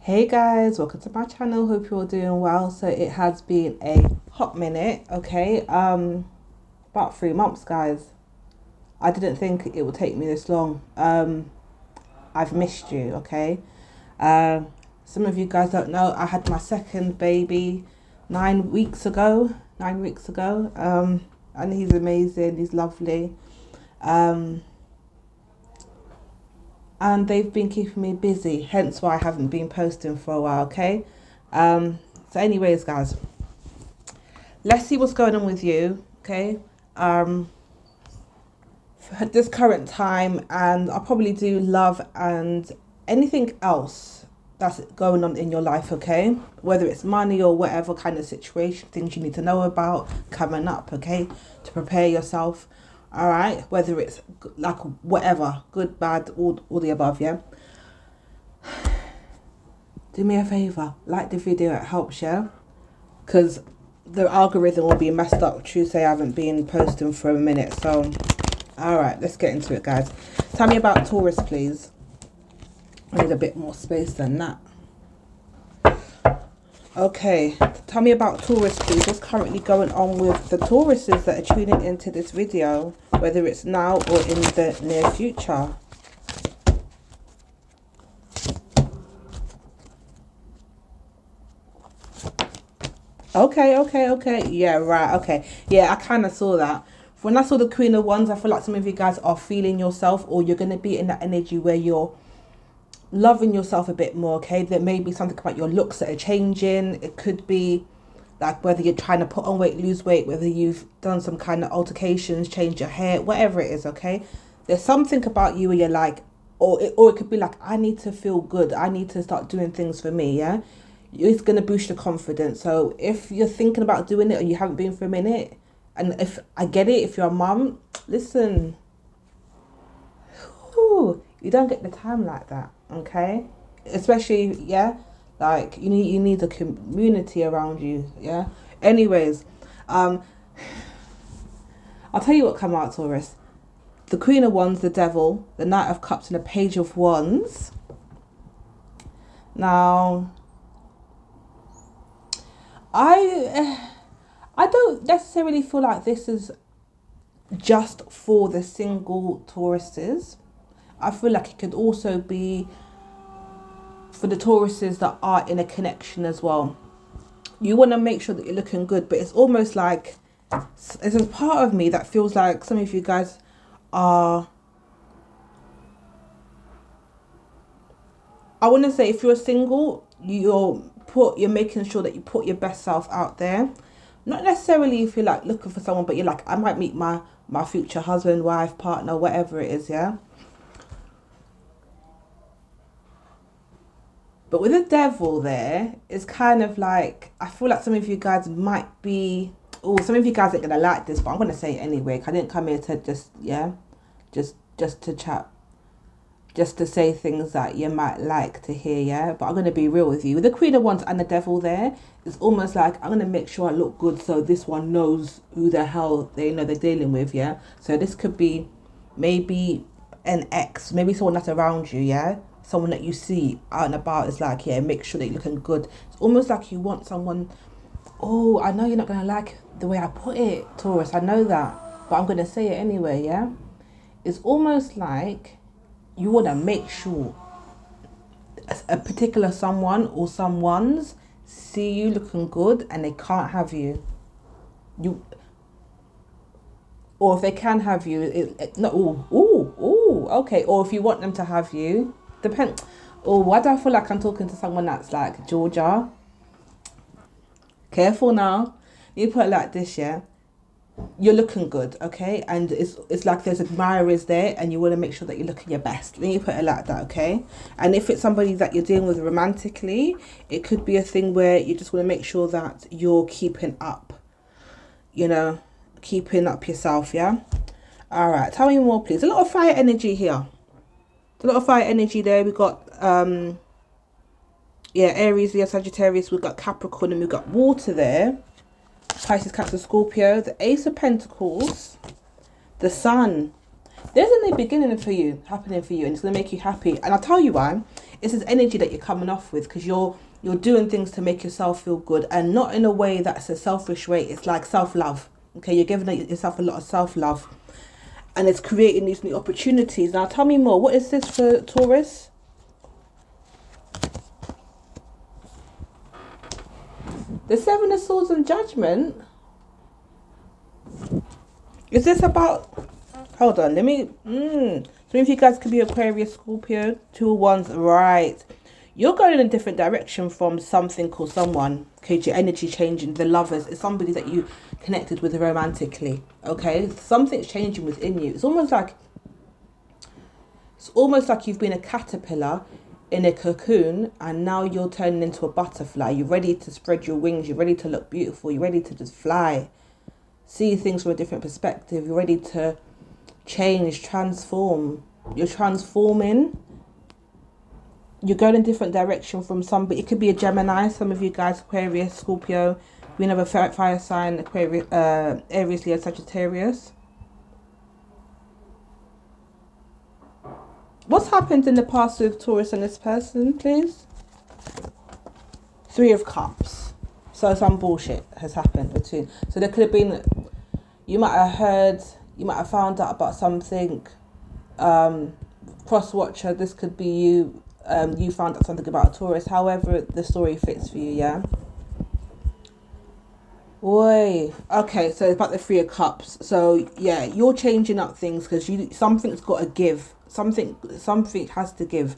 Hey guys, welcome to my channel. Hope you're all doing well. So it has been a hot minute, okay? About 3 months, guys. I didn't think it would take me this long. I've missed you, okay? Some of you guys don't know, I had my second baby 9 weeks ago. 9 weeks ago. And he's amazing, he's lovely. And they've been keeping me busy, hence why I haven't been posting for a while, okay? So anyways, guys, let's see what's going on with you, okay? At this current time, and I'll probably do love and anything else that's going on in your life, okay? Whether it's money or whatever kind of situation, things you need to know about coming up, okay? To prepare yourself. All right, whether it's like whatever, good, bad, all the above, yeah. Do me a favor, like the video, it helps, yeah, because the algorithm will be messed up. Tuesday I haven't been posting for a minute, so all right, let's get into it, guys. Tell me about Taurus, please. I need a bit more space than that. Okay, tell me about Taurus, please. What's currently going on with the Tauruses that are tuning into this video, whether it's now or in the near future? Okay. Yeah, right, okay. Yeah, I kind of saw that. When I saw the Queen of Wands, I feel like some of you guys are feeling yourself, or you're going to be in that energy where you're loving yourself a bit more, okay? There may be something about your looks that are changing. It could be like whether you're trying to put on weight, lose weight, whether you've done some kind of altercations, change your hair, whatever it is, okay? There's something about you where you're like, or it could be like, I need to feel good. I need to start doing things for me, yeah? It's going to boost your confidence. So if you're thinking about doing it or you haven't been for a minute, and if I get it, if you're a mum, listen, whew, you don't get the time like that, okay? Especially, yeah, like you need a community around you, yeah. Anyways, I'll tell you what come out, Taurus. The Queen of Wands, the Devil, the Knight of Cups, and the Page of Wands. Now, I don't necessarily feel like this is just for the single Tauruses. I feel like it could also be for the Tauruses that are in a connection as well. You want to make sure that you're looking good, but it's almost like there's a part of me that feels like some of you guys are, I want to say, if you're single, you're making sure that you put your best self out there. Not necessarily if you're like looking for someone, but you're like, I might meet my future husband, wife, partner, whatever it is, yeah. But with the Devil there, it's kind of like, I feel like some of you guys might be, oh, some of you guys aren't going to like this, but I'm going to say it anyway. I didn't come here to just, yeah, just to chat, just to say things that you might like to hear, yeah. But I'm going to be real with you. With the Queen of Wands and the Devil there, it's almost like I'm going to make sure I look good so this one knows who the hell they're dealing with, yeah. So this could be maybe an ex, maybe someone that's around you, yeah. Someone that you see out and about is like, yeah, make sure that you're looking good. It's almost like you want someone, oh, I know you're not going to like the way I put it, Taurus, I know that, but I'm going to say it anyway, yeah? It's almost like you want to make sure a particular someone or someones see you looking good and they can't have you. Or if they can have you, okay. Or if you want them to have you, depend. Oh, why do I feel like I'm talking to someone that's like Georgia? Careful now. You put it like this, yeah. You're looking good, okay, and it's like there's admirers there, and you want to make sure that you're looking your best. Then you put it like that, okay. And if it's somebody that you're dealing with romantically, it could be a thing where you just want to make sure that you're keeping up, keeping up yourself, yeah. All right, tell me more, please. A lot of fire energy here. A lot of fire energy there. We got Aries, Leo, Sagittarius. We've got Capricorn, and we've got water there. Pisces, Cancer, Scorpio. The Ace of Pentacles, the Sun, There's a new beginning for you, happening for you, and it's going to make you happy. And I'll tell you why. It's this energy that you're coming off with, because you're doing things to make yourself feel good, and not in a way that's a selfish way. It's like self-love. Okay, you're giving yourself a lot of self-love, and it's creating these new opportunities. Now tell me more. What is this for Taurus? The Seven of Swords and Judgment. Is this about... Hold on, let me... Some of you guys could be Aquarius, Scorpio, 2 of Wands, right. You're going in a different direction from something or someone. Okay, your energy changing. The Lovers is somebody that you connected with romantically. Okay, something's changing within you. It's almost like you've been a caterpillar in a cocoon, and now you're turning into a butterfly. You're ready to spread your wings. You're ready to look beautiful. You're ready to just fly. See things from a different perspective. You're ready to change, transform. You're transforming. You're going in a different direction from somebody. It could be a Gemini. Some of you guys, Aquarius, Scorpio. We have a fire sign, Aquarius, Aries, Leo, Sagittarius. What's happened in the past with Taurus and this person, please? 3 of Cups. So some bullshit has happened between. So there could have been, you might have found out about something. Cross-watcher, this could be you. You found out something about a Taurus. However the story fits for you, yeah? Oi. Okay, so it's about the 3 of Cups. So yeah, you're changing up things because something's got to give. Something has to give,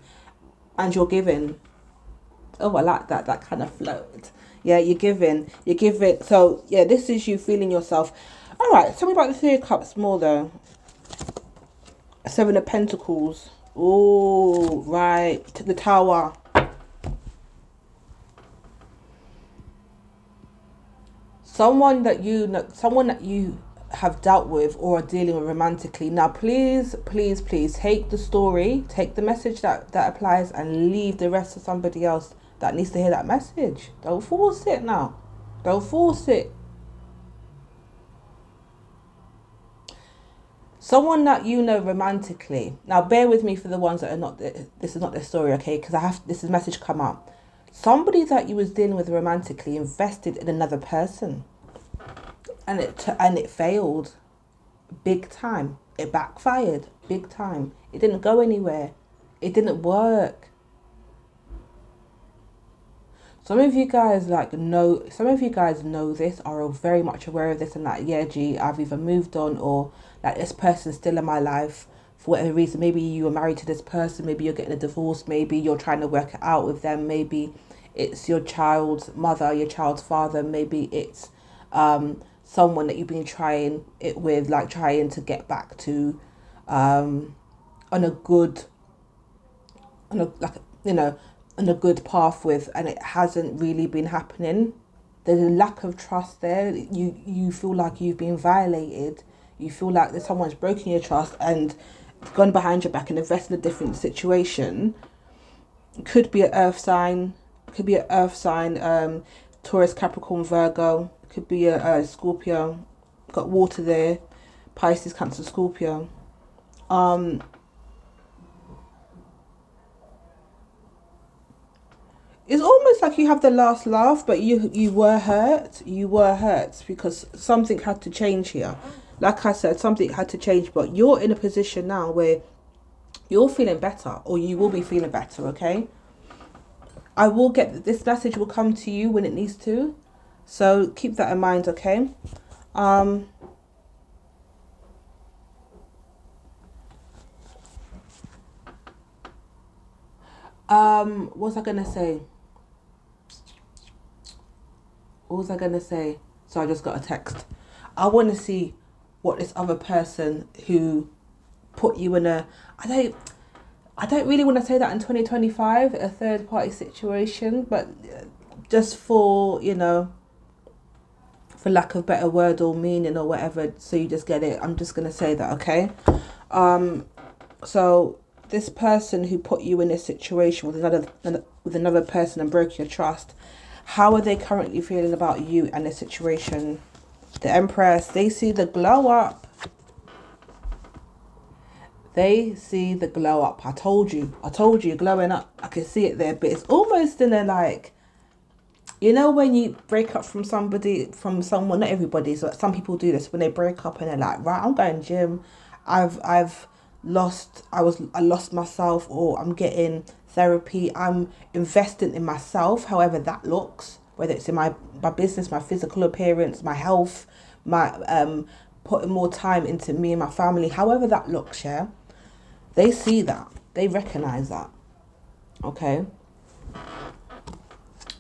and you're giving. Oh, I like that. That kind of float. Yeah, you're giving. So yeah, this is you feeling yourself. All right, tell me about the 3 of Cups more though. 7 of Pentacles. Oh, right. The Tower. Someone that you have dealt with or are dealing with romantically. Now, please, please, please take the story, take the message that applies, and leave the rest to somebody else that needs to hear that message. Don't force it now. Don't force it. Someone that you know romantically. Now, bear with me for the ones that are not. This is not their story, okay? Because this is message come up. Somebody that you was dealing with romantically invested in another person, and it failed, big time. It backfired, big time. It didn't go anywhere. It didn't work. Some of you guys know this, are very much aware of this, and that, yeah, gee, I've either moved on, or like this person's still in my life for whatever reason. Maybe you were married to this person, maybe you're getting a divorce, maybe you're trying to work it out with them, maybe it's your child's mother, your child's father, maybe it's someone that you've been trying it with, like trying to get back to on a good path with, and it hasn't really been happening. There's a lack of trust there. You feel like you've been violated. You feel like that someone's broken your trust and gone behind your back and invested in a different situation. Could be an earth sign. Taurus, Capricorn, Virgo. Could be a Scorpio. Got water there. Pisces, Cancer, Scorpio. It's almost like you have the last laugh, but you were hurt. You were hurt because something had to change here. Like I said, something had to change, but you're in a position now where you're feeling better, or you will be feeling better, okay? I will get this message will come to you when it needs to. So keep that in mind, okay? What was I gonna say? What was I gonna say? So I just got a text. I want to see what this other person who put you in a... I don't really want to say that in 2025, a third party situation, but just for, for lack of better word or meaning or whatever, so you just get it. I'm just going to say that, okay? So this person who put you in this situation with another person and broke your trust, how are they currently feeling about you and the situation? The Empress, they see the glow up. They see the glow up. I told you glowing up. I can see it there, but it's almost in a like, you know, when you break up from somebody, from someone, not everybody, so some people do this when they break up and they're like, right, I'm going gym, I've I lost myself, or I'm getting therapy, I'm investing in myself, however that looks, whether it's in my business, my physical appearance, my health, my putting more time into me and my family, however that looks, yeah. They see that. They recognize that. Okay.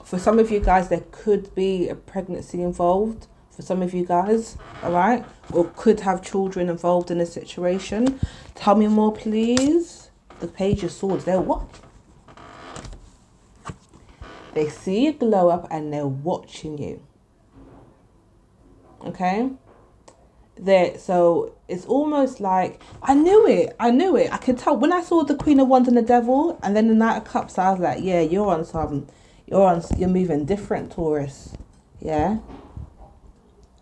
For some of you guys, there could be a pregnancy involved. For some of you guys, all right? Or could have children involved in a situation. Tell me more, please. The Page of Swords, they're what? They see you glow up and they're watching you. Okay? So it's almost like, I knew it. I could tell. When I saw the Queen of Wands and the Devil and then the Knight of Cups, I was like, yeah, you're moving different, Taurus. Yeah.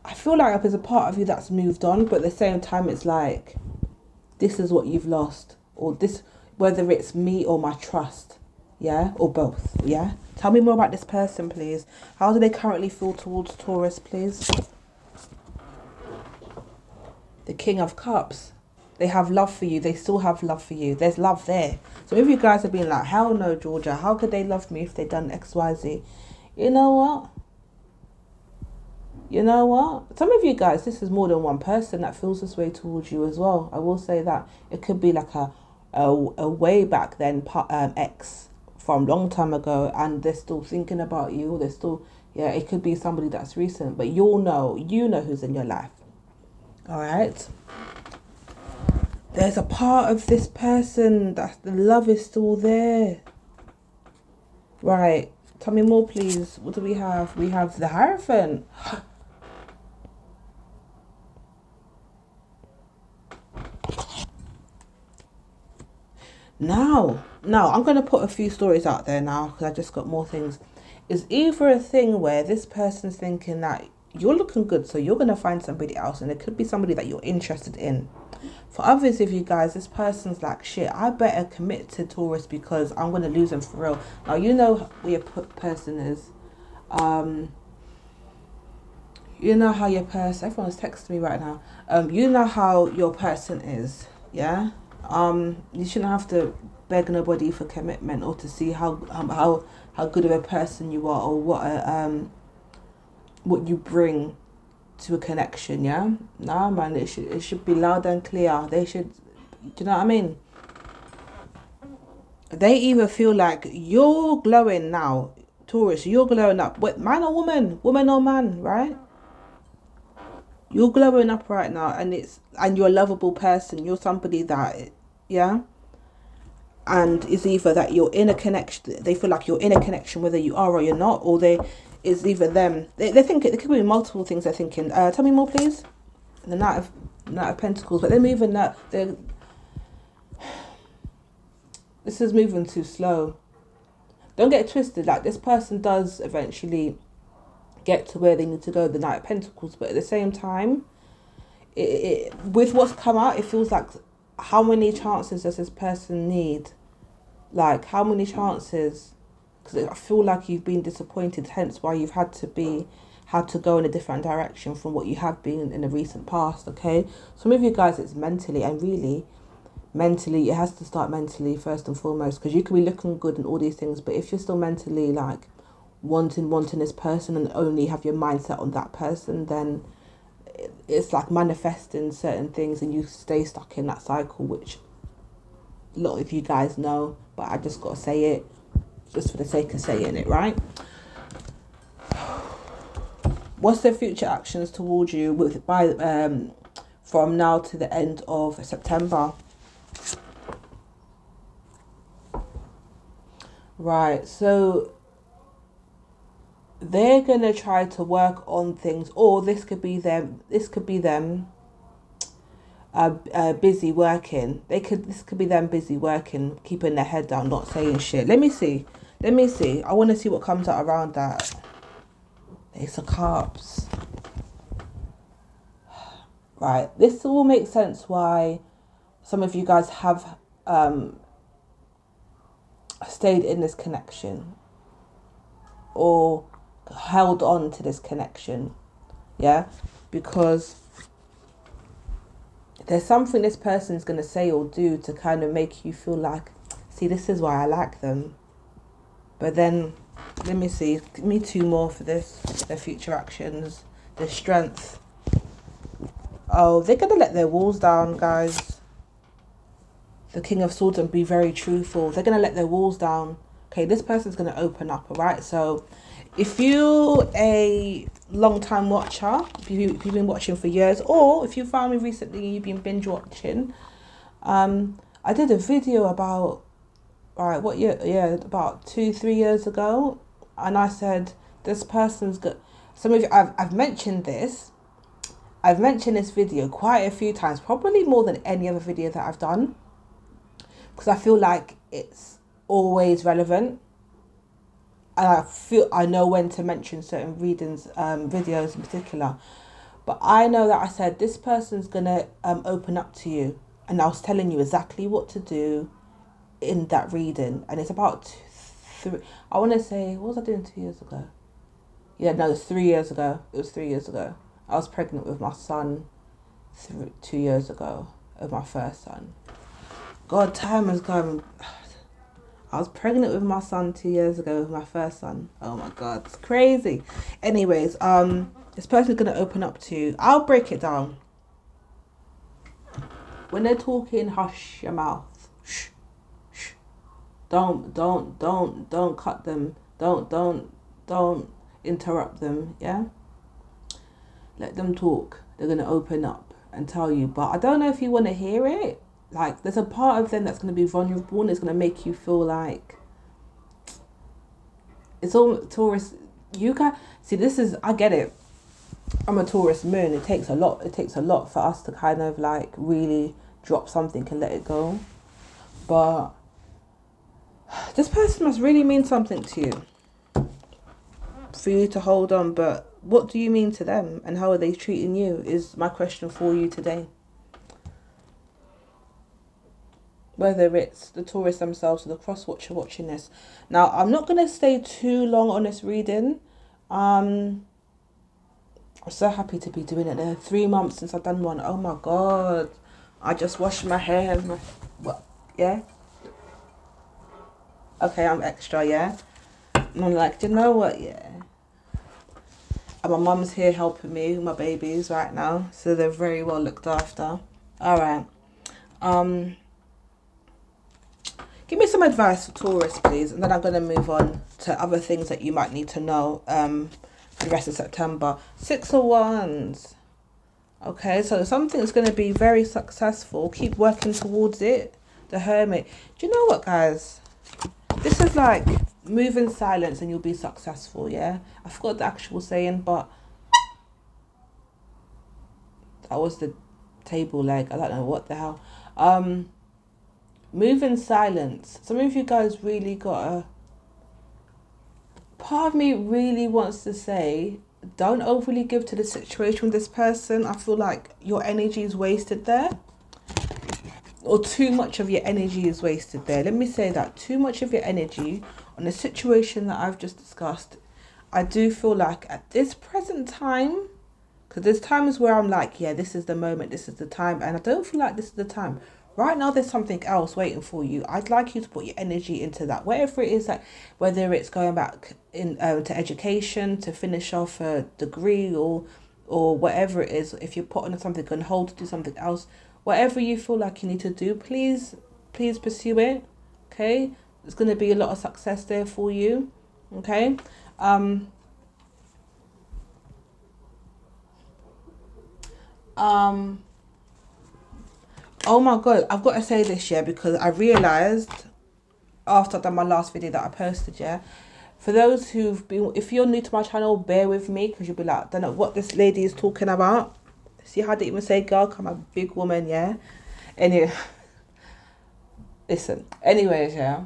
I feel like there's a part of you that's moved on, but at the same time, it's like, this is what you've lost, or this, whether it's me or my trust, yeah, or both, yeah. Tell me more about this person, please. How do they currently feel towards Taurus, please? The King of Cups. They have love for you. They still have love for you. There's love there. So if you guys have been like, hell no, Georgia, how could they love me if they done X, Y, Z? You know what? You know what? Some of you guys, this is more than one person that feels this way towards you as well. I will say that. It could be like a way back then ex from long time ago, and they're still thinking about you. They're still, yeah, it could be somebody that's recent, but you know who's in your life. All right. There's a part of this person that the love is still there. Right. Tell me more, please. What do we have? We have the Hierophant. Now, I'm going to put a few stories out there now because I just got more things. It's either a thing where this person's thinking that you're looking good, so you're going to find somebody else, and it could be somebody that you're interested in. For others of you guys, this person's like, shit, I better commit to Taurus because I'm going to lose them for real. Now, you know who your person is. You know how your person, everyone's texting me right now. You know how your person is, yeah? You shouldn't have to beg nobody for commitment or to see how good of a person you are, or what you bring to a connection, yeah? Nah, man, it should be loud and clear. They should, do you know what I mean? They either feel like you're glowing now, Taurus, you're glowing up. What, man or woman? Woman or man, right? You're glowing up right now, and you're a lovable person. You're somebody that, yeah? And it's either that you're in a connection, they feel like you're in a connection whether you are or you're not, or it's either them. They think it could be multiple things they're thinking. Tell me more, please. The Knight of Pentacles, but they're moving that. This is moving too slow. Don't get it twisted. Like, this person does eventually get to where they need to go, the Knight of Pentacles, but at the same time, with what's come out, it feels like, how many chances does this person need? Like, how many chances? Because I feel like you've been disappointed, hence why you've had to go in a different direction from what you have been in the recent past, okay? Some of you guys, it's mentally, and really, mentally, it has to start mentally first and foremost, because you could be looking good and all these things, but if you're still mentally, like, wanting this person and only have your mindset on that person, then it's like manifesting certain things and you stay stuck in that cycle, which a lot of you guys know, but I just got to say it just for the sake of saying it, right? What's their future actions towards you from now to the end of September? Right, so they're going to try to work on things, or this could be them busy working. This could be them busy working, keeping their head down, not saying shit. Let me see. I want to see what comes out around that. Ace of Cups. Right, this will make sense why some of you guys have stayed in this connection or held on to this connection, yeah, because there's something this person's going to say or do to kind of make you feel like, see, this is why I like them. But then, let me see, give me 2 more for this, their future actions, their strength. Oh, they're going to let their walls down, guys. The King of Swords, and be very truthful. They're going to let their walls down. Okay, this person's going to open up, all right? So if you're a long-time watcher, if you've been watching for years, or if you found me recently and you've been binge watching, I did a video about, what year? Yeah, about 2-3 years ago, and I said this person's good. Some of you, I've mentioned this. I've mentioned this video quite a few times, probably more than any other video that I've done, because I feel like it's always relevant. And I know when to mention certain readings, videos in particular. But I know that I said this person's gonna open up to you, and I was telling you exactly what to do in that reading. And it's about I want to say, what was I doing 2 years ago? Yeah, no, it's 3 years ago. It was 3 years ago. I was pregnant with my son 2 years ago, of my first son. God, time has gone. I was pregnant with my son 2 years ago with my first son. Oh my God, it's crazy. Anyways, this person's gonna open up to you. I'll break it down. When they're talking, hush your mouth. Shh, shh. Don't cut them. Don't interrupt them. Yeah. Let them talk. They're gonna open up and tell you. But I don't know if you want to hear it. Like, there's a part of them that's going to be vulnerable and it's going to make you feel like it's all Taurus. You can see, this is, I get it. I'm a Taurus moon. It takes a lot. It takes a lot for us to kind of like really drop something and let it go. But this person must really mean something to you for you to hold on. But what do you mean to them, and how are they treating you, is my question for you today. Whether it's the Taurus themselves or the cross-watcher watching this. Now, I'm not going to stay too long on this reading. I'm so happy to be doing it. There 3 months since I've done one. Oh my God. I just washed my hair. What? Yeah? Okay, I'm extra, yeah? And I'm like, do you know what? Yeah. And my mum's here helping me with my babies right now. So they're very well looked after. All right. Give me some advice for Taurus, please, and then I'm going to move on to other things that you might need to know for the rest of September. 6 of Wands. Okay, so something that's going to be very successful. Keep working towards it. The Hermit. Do you know what, guys? This is like, move in silence and you'll be successful, yeah? I forgot the actual saying, but that was the table leg. I don't know what the hell. Move in silence. Some of you guys really part of me really wants to say, don't overly give to the situation with this person. I feel like your energy is wasted there. Or too much of your energy is wasted there. Let me say that. Too much of your energy on the situation that I've just discussed. I do feel like at this present time, because there's times where I'm like, yeah, this is the moment, this is the time. And I don't feel like this is the time. Right now, there's something else waiting for you. I'd like you to put your energy into that. Whatever it is, like whether it's going back in to education to finish off a degree or whatever it is. If you're putting something on hold to do something else, whatever you feel like you need to do, please pursue it. Okay, there's going to be a lot of success there for you. Okay. Oh my God, I've got to say this, yeah, because I realised after I've done my last video that I posted, yeah. For those who've been, if you're new to my channel, bear with me, because you'll be like, I don't know what this lady is talking about. See how I didn't even say girl, I'm a big woman, yeah. Anyway, listen, anyways, yeah.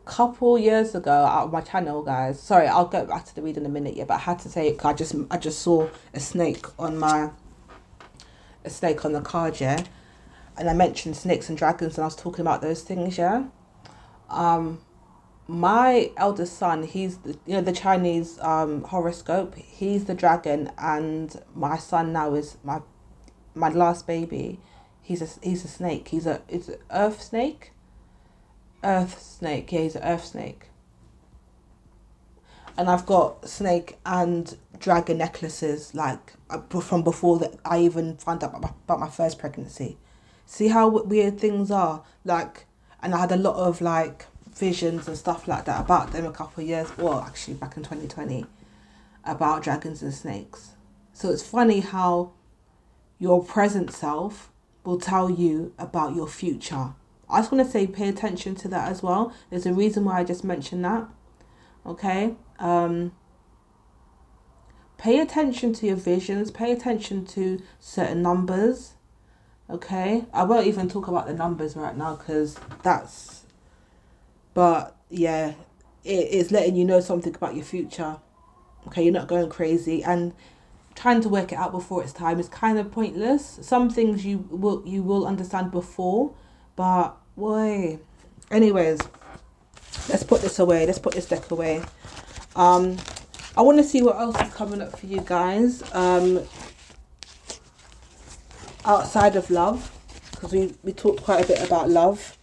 Couple years ago out of my channel, guys, sorry, I'll go back to the read in a minute, yeah, but I had to say it because I just saw a snake on my a snake on the card, yeah, and I mentioned snakes and dragons, and I was talking about those things, yeah. My eldest son, he's the Chinese horoscope. He's the dragon, and my son now is my last baby. He's a snake. It's an earth snake. Earth snake. Yeah, he's an earth snake. And I've got snake and dragon necklaces like from before that I even found out about my first pregnancy. See how weird things are, like, and I had a lot of like visions and stuff like that about them a couple of years, well, actually back in 2020, about dragons and snakes. So it's funny how your present self will tell you about your future. I just want to say pay attention to that as well. There's a reason why I just mentioned that. Okay. Pay attention to your visions, pay attention to certain numbers. Okay, I won't even talk about the numbers right now because but yeah, it's letting you know something about your future. Okay, you're not going crazy, and trying to work it out before it's time is kind of pointless. Some things you will understand before, but boy, anyways, let's put this away. Let's put this deck away. I want to see what else is coming up for you guys. Outside of love, because we talked quite a bit about love.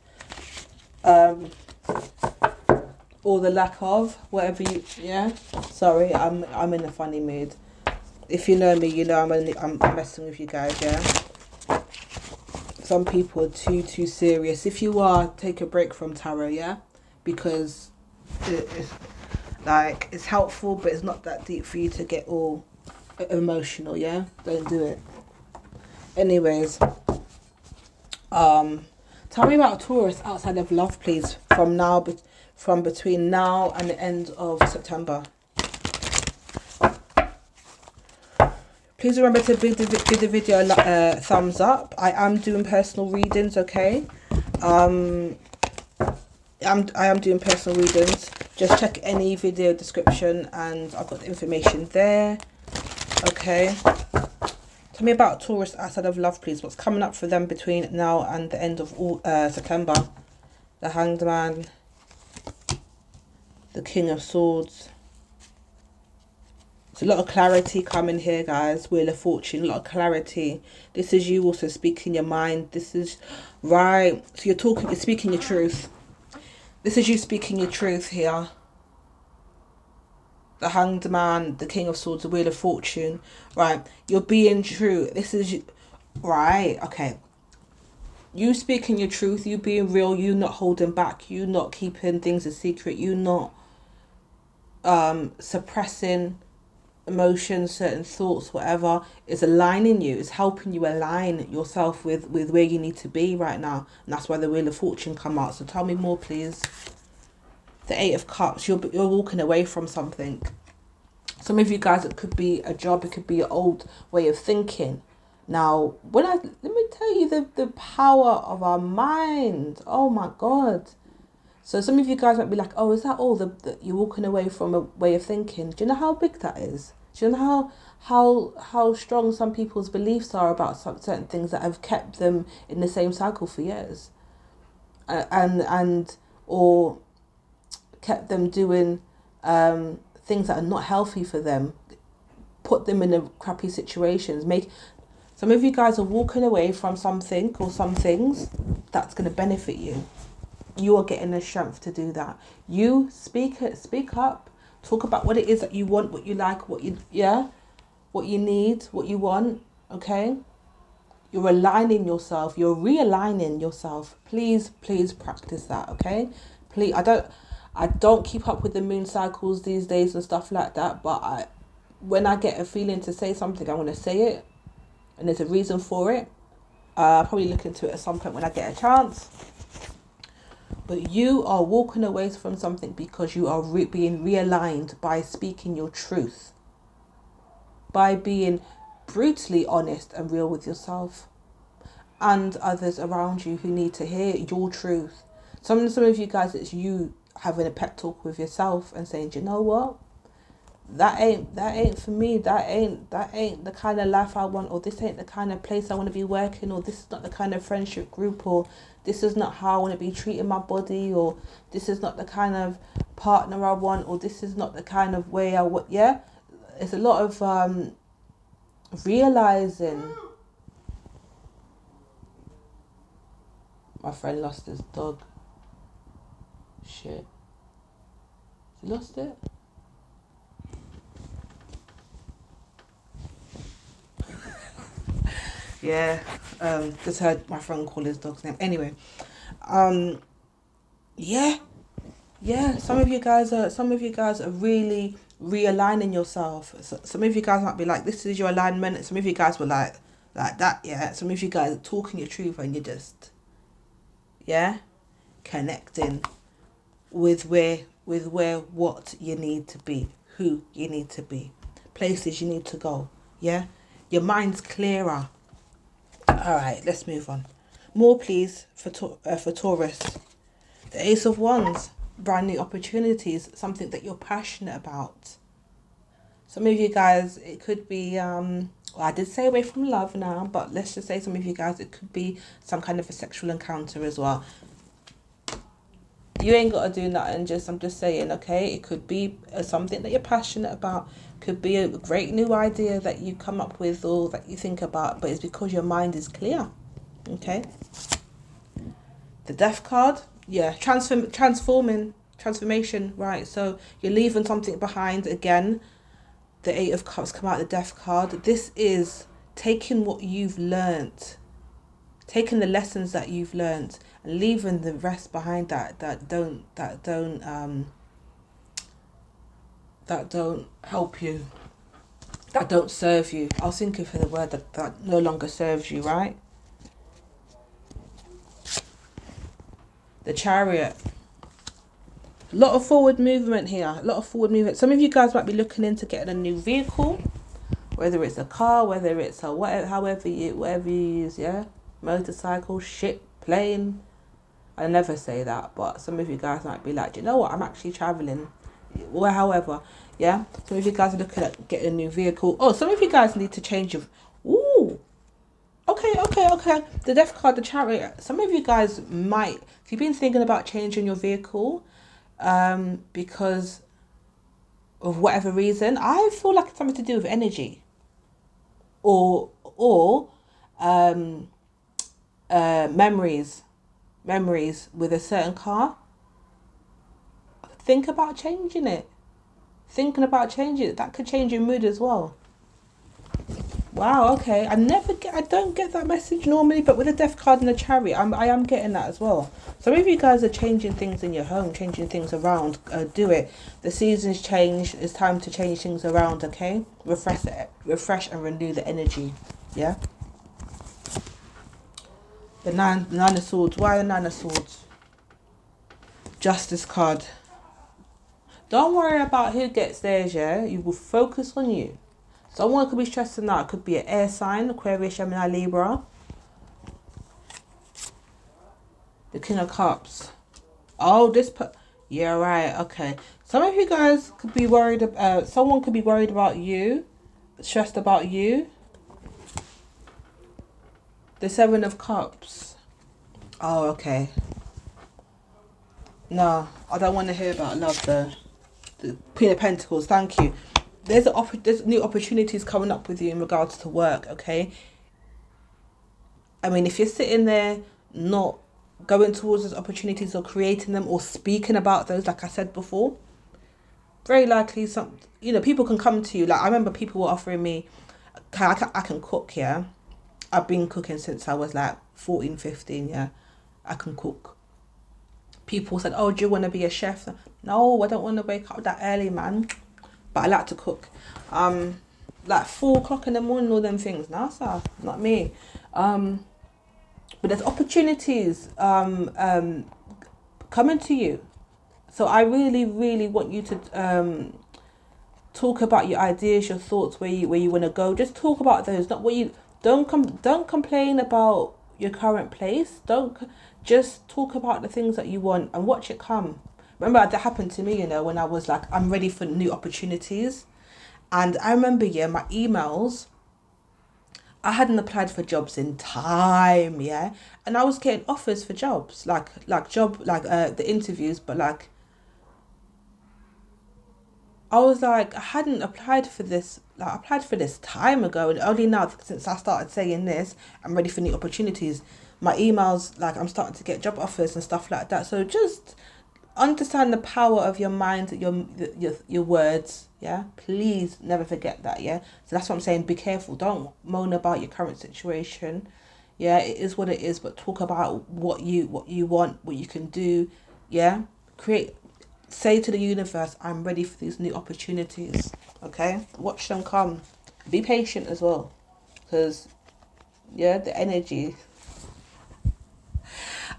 Or the lack of, whatever you, yeah. Sorry, I'm in a funny mood. If you know me, you know I'm messing with you guys, yeah. Some people are too serious. If you are, take a break from tarot, yeah, because it's helpful, but it's not that deep for you to get all emotional, yeah. Don't do it. Anyways, tell me about Taurus outside of love, please, from between now and the end of September. Please remember to give the video a thumbs up. I am doing personal readings, okay? I am doing personal readings. Just check any video description and I've got the information there. Okay. Tell me about Taurus outside of love, please. What's coming up for them between now and the end of September? The Hanged Man, the King of Swords. There's a lot of clarity coming here, guys. Wheel of Fortune, a lot of clarity. This is you also speaking your mind. This is right. So you're speaking your truth. This is you speaking your truth here. The Hanged Man, the King of Swords, the Wheel of Fortune. Right. You're being true. This is you. Right. Okay. You speaking your truth. You being real. You not holding back. You not keeping things a secret. You not suppressing emotions, certain thoughts, whatever. Is aligning you. It's helping you align yourself with where you need to be right now. And that's why the Wheel of Fortune come out. So tell me more, please. The Eight of Cups. You're walking away from something. Some of you guys, it could be a job. It could be an old way of thinking. Now, let me tell you the power of our mind. Oh my God. So some of you guys might be like, oh, is that all? You're walking away from a way of thinking. Do you know how big that is? Do you know how strong some people's beliefs are about certain things that have kept them in the same cycle for years, or kept them doing things that are not healthy for them, put them in crappy situations. Some of you guys are walking away from something or some things that's going to benefit you. You are getting the strength to do that. You speak up, talk about what it is that you want, what you like, what you need, what you want. Okay, you're aligning yourself. You're realigning yourself. Please practice that. Okay, please. I don't keep up with the moon cycles these days and stuff like that. But when I get a feeling to say something, I want to say it, and there's a reason for it. I'll probably look into it at some point when I get a chance. But you are walking away from something because you are being realigned by speaking your truth. By being brutally honest and real with yourself. And others around you who need to hear your truth. Some of you guys, it's you having a pep talk with yourself and saying, do you know what? that ain't for me. That ain't the kind of life I want, or this ain't the kind of place I want to be working, or this is not the kind of friendship group, or this is not how I want to be treating my body, or this is not the kind of partner I want, or this is not the kind of way I want. Yeah, it's a lot of realizing. My friend lost his dog. Shit. He lost it? Yeah. Just heard my friend call his dog's name. Anyway. Yeah. Yeah. Some of you guys are really realigning yourself. So, some of you guys might be like, this is your alignment. Some of you guys were like that, yeah. Some of you guys are talking your truth and you're just, yeah, connecting with where what you need to be, who you need to be, places you need to go. Yeah, your mind's clearer. All right, let's move on. More, please, for Taurus. The Ace of Wands, brand new opportunities, something that you're passionate about. Some of you guys, it could be well, I did say away from love now, but let's just say some of you guys, it could be some kind of a sexual encounter as well. You ain't got to do nothing. I'm just saying, okay? It could be something that you're passionate about. Could be a great new idea that you come up with or that you think about, but it's because your mind is clear. Okay? The Death card, yeah, transformation, right? So you're leaving something behind again. The Eight of Cups come out, the Death card. This is taking what you've learnt, taking the lessons that you've learnt, and leaving the rest behind that don't help you, that don't serve you. I was thinking for the word that no longer serves you, right? The Chariot. A lot of forward movement here. A lot of forward movement. Some of you guys might be looking into getting a new vehicle, whether it's a car, whether it's a whatever you use, yeah? Motorcycle, ship, plane. I never say that, but some of you guys might be like, you know what, I'm actually traveling. Well, however, yeah. Some of you guys are looking at getting a new vehicle. Oh, some of you guys need to change your. Ooh. Okay. The Death card, the Chariot. Some of you guys might, if you've been thinking about changing your vehicle, because of whatever reason, I feel like it's something to do with energy, or memories with a certain car. Think about changing it. Thinking about changing it, that could change your mood as well. Wow, okay. I don't get that message normally, but with the Death card and the Chariot, I am getting that as well. Some of you guys are changing things in your home, changing things around. Do it. The seasons change. It's time to change things around. Okay, refresh and renew the energy. Yeah. The nine of Swords. Why the Nine of Swords? Justice card. Don't worry about who gets theirs. Yeah, you will focus on you. Someone could be stressing out. It could be an air sign, Aquarius, Gemini, Libra. The King of Cups. Oh, yeah, right. Okay. Some of you guys could be worried about. Someone could be worried about you, stressed about you. The Seven of Cups. Oh, okay. No, I don't want to hear about love. The Queen of Pentacles. Thank you. There's new opportunities coming up with you in regards to work, okay? I mean, if you're sitting there not going towards those opportunities or creating them or speaking about those, like I said before, very likely people can come to you. Like, I remember people were offering me, I can cook, yeah? I've been cooking since I was like 14, 15, yeah? I can cook. People said, oh, do you want to be a chef? No, I don't want to wake up that early, man. But I like to cook. Like 4 o'clock in the morning, all them things. Nah, sir, not me. But there's opportunities coming to you. So I really, really want you to talk about your ideas, your thoughts, where you want to go. Just talk about those. Not what you don't complain about your current place. Just talk about the things that you want and watch it come. Remember, that happened to me, when I was like, I'm ready for new opportunities. And I remember, yeah, my emails, I hadn't applied for jobs in time, yeah, and I was getting offers for jobs, the interviews, but like I was like, I hadn't applied for this. Like, I applied for this time ago, and only now, since I started saying this, I'm ready for new opportunities. My emails, like, I'm starting to get job offers and stuff like that. So just understand the power of your mind, your words. Yeah, please never forget that. Yeah, so that's what I'm saying. Be careful. Don't moan about your current situation. Yeah, it is what it is. But talk about what you want, what you can do. Yeah, create. Say to the universe, I'm ready for these new opportunities. Okay, watch them come. Be patient as well, because yeah, the energy.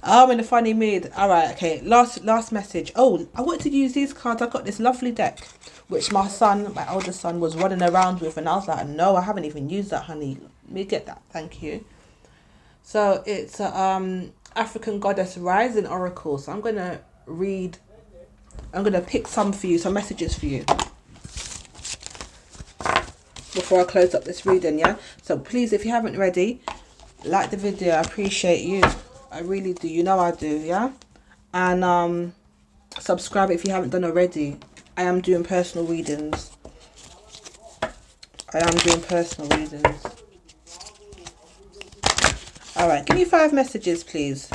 I'm in a funny mood. All right, okay. Last message. Oh, I wanted to use these cards. I got this lovely deck, which my oldest son, was running around with, and I was like, no, I haven't even used that, honey. Let me get that. Thank you. So it's a African Goddess Rising Oracle. So I'm gonna read. I'm gonna pick some for you, some messages for you, before I close up this reading. Yeah. So please, if you haven't already, like the video. I appreciate you. I really do. You know I do. Yeah. And subscribe if you haven't done already. I am doing personal readings. All right. Give me 5 messages, please,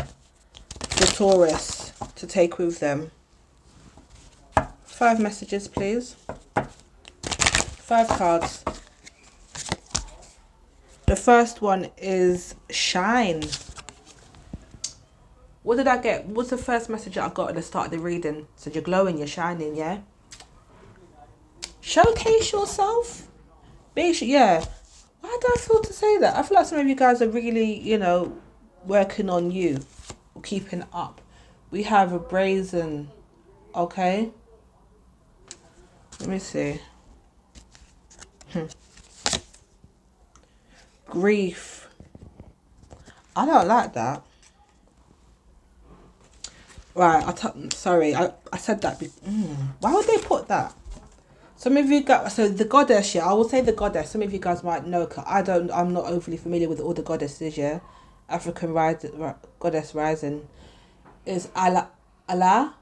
for Taurus to take with them. 5 messages, please. 5 cards. The first one is shine. What did I get? What's the first message that I got at the start of the reading? So you're glowing, you're shining, yeah? Showcase yourself. Yeah. Why do I feel to say that? I feel like some of you guys are really, working on you, or keeping up. We have a brazen, okay? Let me see. Grief. I don't like that. Right, sorry, I said that. Why would they put that? Some of you guys, so the goddess, yeah, I will say the goddess. Some of you guys might know, cause I'm not overly familiar with all the goddesses, yeah. African Goddess Rising is Allah, ALA.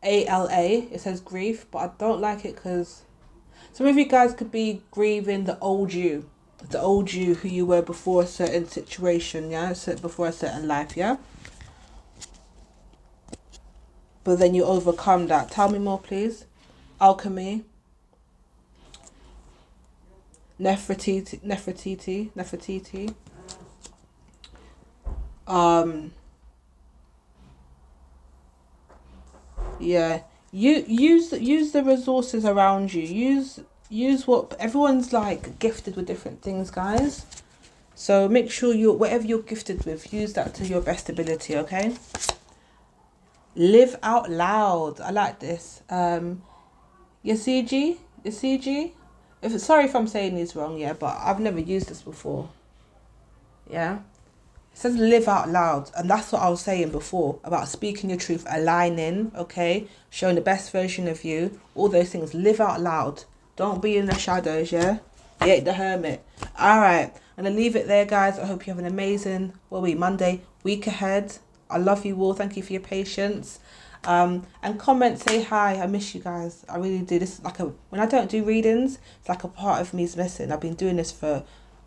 It says grief, but I don't like it because some of you guys could be grieving the old you who you were before a certain situation, yeah, before a certain life, yeah. But then you overcome that. Tell me more, please. Alchemy. Nefertiti. Yeah. You use the resources around you. Use what everyone's like gifted with different things, guys. So make sure whatever you're gifted with, use that to your best ability, okay? Live out loud. I like this. Yasiji. Sorry if I'm saying these wrong, yeah, but I've never used this before. Yeah. It says live out loud, and that's what I was saying before about speaking your truth, aligning, okay, showing the best version of you, all those things. Live out loud. Don't be in the shadows, yeah? Yeah, the hermit. All right, I'm gonna leave it there, guys. I hope you have an amazing Monday week ahead. I love you all. Thank you for your patience. And comment, say hi. I miss you guys. I really do. This is like when I don't do readings, it's like a part of me is missing. I've been doing this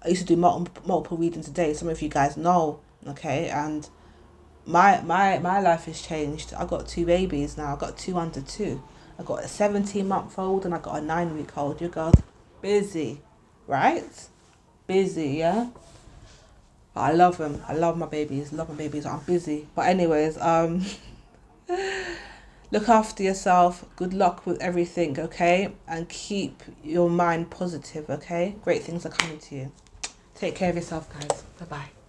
I used to do multiple readings a day. Some of you guys know, okay? And my life has changed. I got 2 babies now. I got 2 under 2. I got a 17-month-old and I got a 9-week-old. You girls busy, right? Busy, yeah. But I love them. I love my babies. I'm busy. But anyways, look after yourself. Good luck with everything, okay? And keep your mind positive, okay? Great things are coming to you. Take care of yourself, guys. Bye-bye.